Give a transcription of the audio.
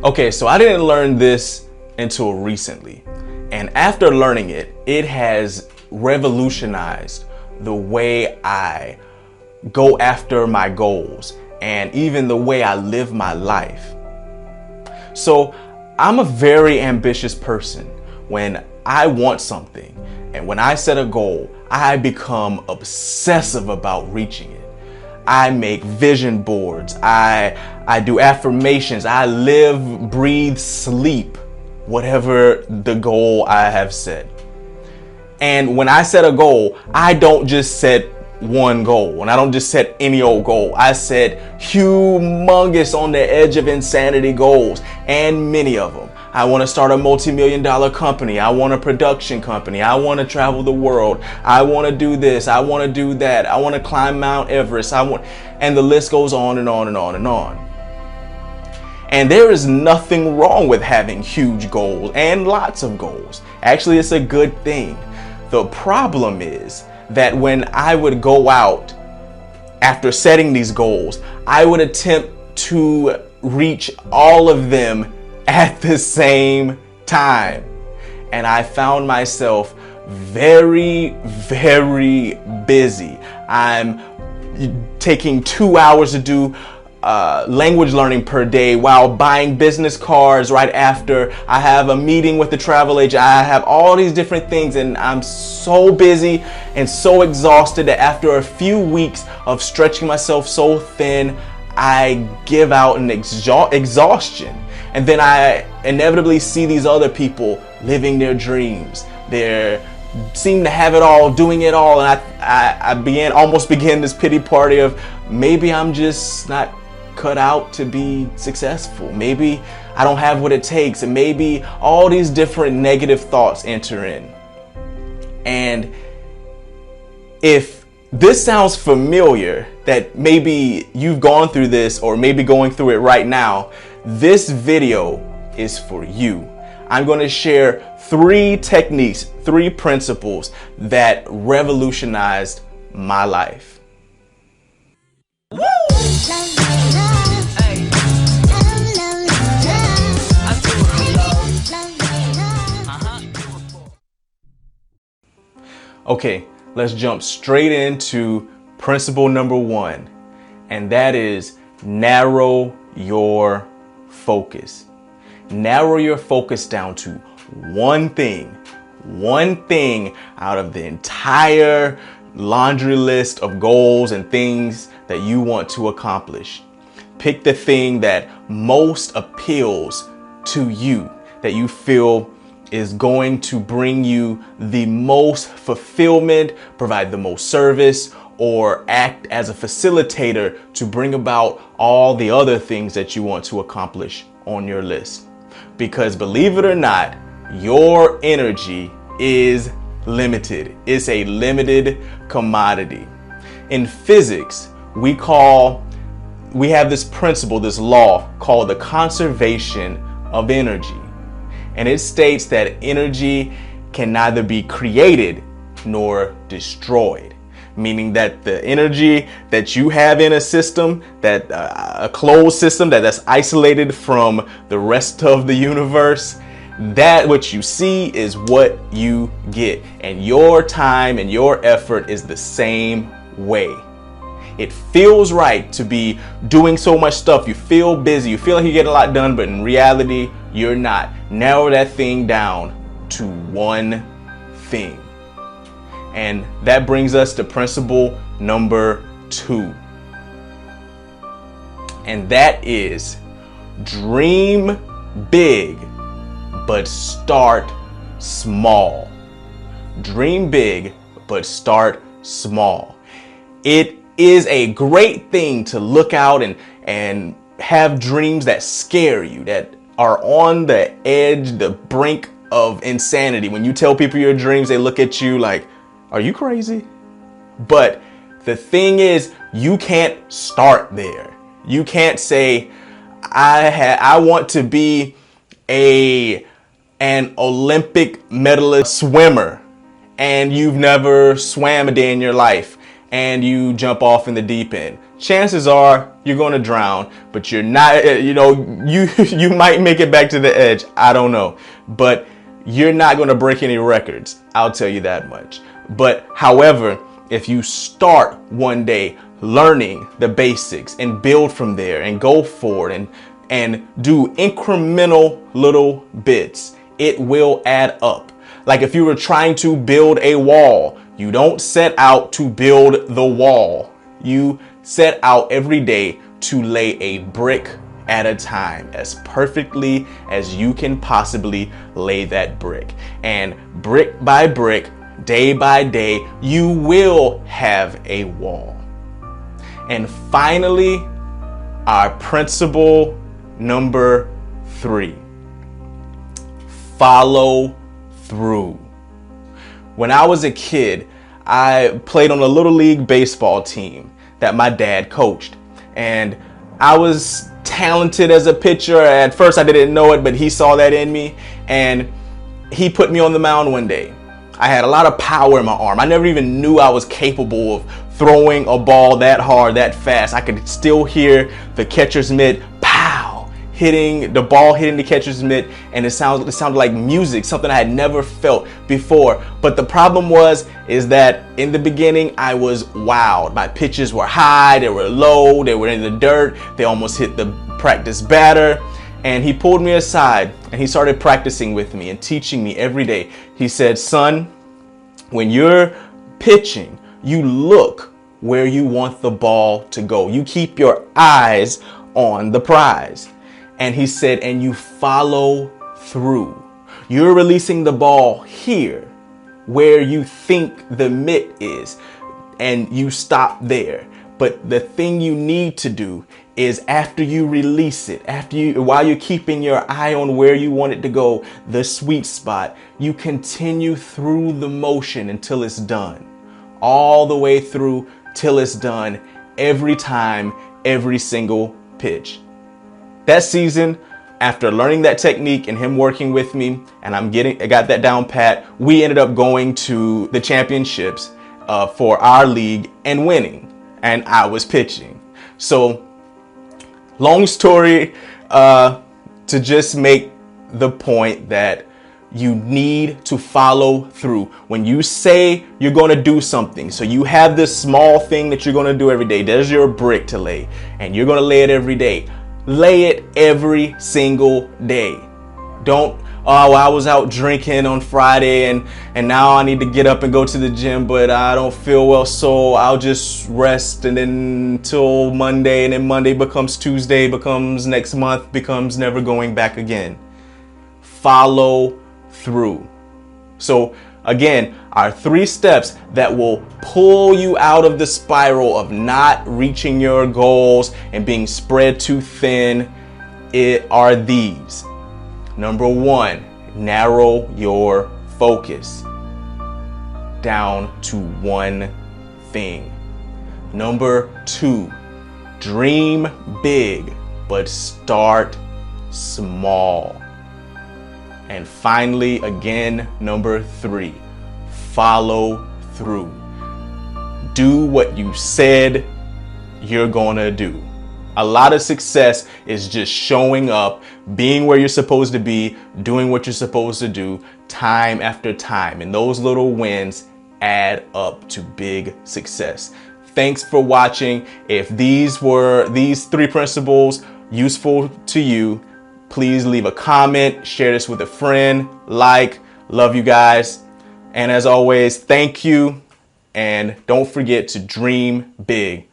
Okay, so I didn't learn this until recently. And after learning it, it has revolutionized the way I go after my goals and even the way I live my life. So I'm a very ambitious person. When I want something and when I set a goal, I become obsessive about reaching it. I make vision boards. I do affirmations. I live, breathe, sleep, whatever the goal I have set. And when I set a goal, I don't just set one goal. And I don't just set any old goal. I set humongous, on the edge of insanity goals, and many of them. I want to start a multi-million-dollar company. I want a production company. I want to travel the world. I want to do this. I want to do that. I want to climb Mount Everest. And the list goes on and on and on and on. And there is nothing wrong with having huge goals and lots of goals. Actually, it's a good thing. The problem is that when I would go out after setting these goals, I would attempt to reach all of them at the same time. And I found myself very, very busy. I'm taking 2 hours to do language learning per day while buying business cards right after. I have a meeting with the travel agent. I have all these different things, and I'm so busy and so exhausted that after a few weeks of stretching myself so thin, I give out in exhaustion. And then I inevitably see these other people living their dreams. They seem to have it all, doing it all. And I almost began this pity party of maybe I'm just not cut out to be successful. Maybe I don't have what it takes. And maybe all these different negative thoughts enter in. And if this sounds familiar, that maybe you've gone through this or maybe going through it right now, this video is for you. I'm going to share 3 techniques, 3 principles that revolutionized my life. Okay, let's jump straight into principle number 1, and that is narrow your focus. Narrow your focus down to one thing out of the entire laundry list of goals and things that you want to accomplish. Pick the thing that most appeals to you, that you feel is going to bring you the most fulfillment, provide the most service, or act as a facilitator to bring about all the other things that you want to accomplish on your list. Because believe it or not, your energy is limited. It's a limited commodity. In physics, we have this principle, this law called the conservation of energy. And it states that energy can neither be created nor destroyed. Meaning that the energy that you have in a system, that a closed system that's isolated from the rest of the universe, that what you see is what you get. And your time and your effort is the same way. It feels right to be doing so much stuff. You feel busy. You feel like you get a lot done, but in reality, you're not. Narrow that thing down to one thing. And that brings us to principle number 2. And that is dream big, but start small. Dream big, but start small. It is a great thing to look out and have dreams that scare you, that are on the edge, the brink of insanity. When you tell people your dreams, they look at you like, are you crazy? But the thing is, you can't start there. You can't say, I want to be an Olympic medalist swimmer, and you've never swam a day in your life, and you jump off in the deep end. chances are you're going to drown, but you're not, you might make it back to the edge. I don't know, but you're not going to break any records. I'll tell you that much. But however, if you start one day learning the basics and build from there and go forward and do incremental little bits, it will add up. Like if you were trying to build a wall, you don't set out to build the wall. You set out every day to lay a brick at a time, as perfectly as you can possibly lay that brick. And brick by brick, day by day, you will have a wall. And finally, our principle number 3, follow through. When I was a kid, I played on a little league baseball team that my dad coached. And I was talented as a pitcher. At first I didn't know it, but he saw that in me and he put me on the mound one day. I had a lot of power in my arm. I never even knew I was capable of throwing a ball that hard, that fast. I could still hear the catcher's mitt, pow, hitting the ball, hitting the catcher's mitt, and it sounded like music, something I had never felt before. But the problem is that in the beginning I was wild. My pitches were high, they were low, they were in the dirt, they almost hit the practice batter. And he pulled me aside and he started practicing with me and teaching me every day. He said, son, when you're pitching, you look where you want the ball to go. You keep your eyes on the prize. And he said, and you follow through. You're releasing the ball here where you think the mitt is, and you stop there. But the thing you need to do is after you release it, while you're keeping your eye on where you want it to go, the sweet spot, you continue through the motion until it's done. All the way through till it's done, every time, every single pitch. That season, after learning that technique and him working with me, and I got that down pat, we ended up going to the championships for our league and winning. And I was pitching. So long story to just make the point that you need to follow through. When you say you're going to do something, so you have this small thing that you're going to do every day. There's your brick to lay, and you're going to lay it every day. Lay it every single day. Don't, oh, I was out drinking on Friday and now I need to get up and go to the gym, but I don't feel well, so I'll just rest and then until Monday, and then Monday becomes Tuesday, becomes next month, becomes never going back again. Follow through. So again, our 3 steps that will pull you out of the spiral of not reaching your goals and being spread too thin are these. Number 1, narrow your focus down to one thing. Number 2, dream big, but start small. And finally, again, number 3, follow through. Do what you said you're gonna do. A lot of success is just showing up, being where you're supposed to be, doing what you're supposed to do time after time. And those little wins add up to big success. Thanks for watching. If these 3 principles useful to you, please leave a comment, share this with a friend, love you guys. And as always, thank you. And don't forget to dream big.